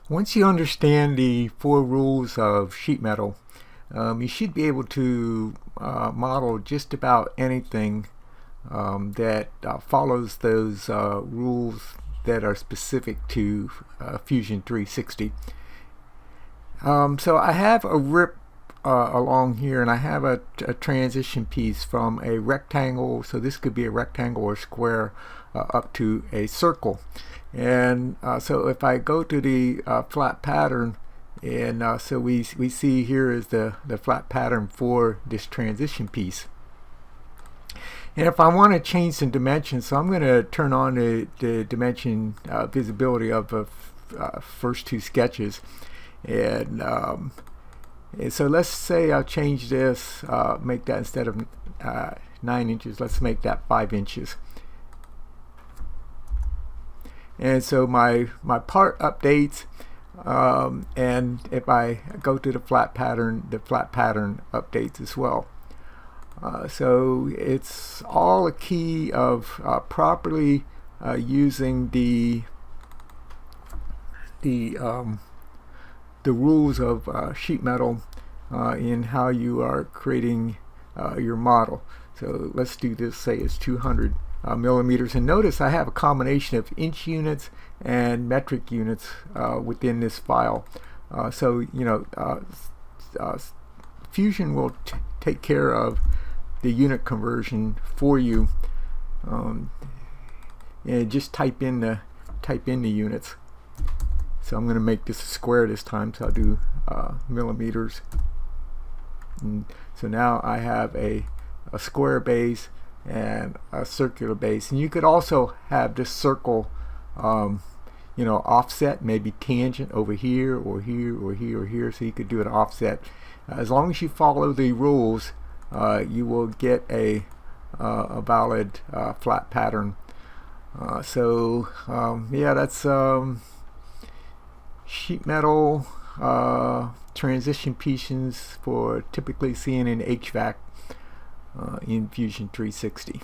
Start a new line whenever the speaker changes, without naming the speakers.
Once you understand the 4 rules of sheet metal, you should be able to model just about anything that follows those rules that are specific to Fusion 360. So I have a rip along here, and I have a transition piece from a rectangle, so this could be a rectangle or square, up to a circle. And so if I go to the flat pattern, and so we see here is the flat pattern for this transition piece. And if I want to change some dimensions, so I'm going to turn on the dimension visibility of the first 2 sketches. And so let's say I'll change this, make that instead of 9 inches, let's make that 5 inches. And so my part updates, and if I go to the flat pattern updates as well. So it's all a key of properly using the rules of sheet metal in how you are creating your model. So let's do this, say it's 200 millimeters, and notice I have a combination of inch units and metric units within this file. So Fusion will take care of the unit conversion for you, and just type in the units. So I'm going to make this a square this time, so I'll do millimeters. And so now I have a square base and a circular base, and you could also have this circle offset, maybe tangent over here or here or here or here, so you could do an offset. As long as you follow the rules, you will get a valid flat pattern. Yeah, that's sheet metal transition pieces for typically seeing in HVAC in Fusion 360.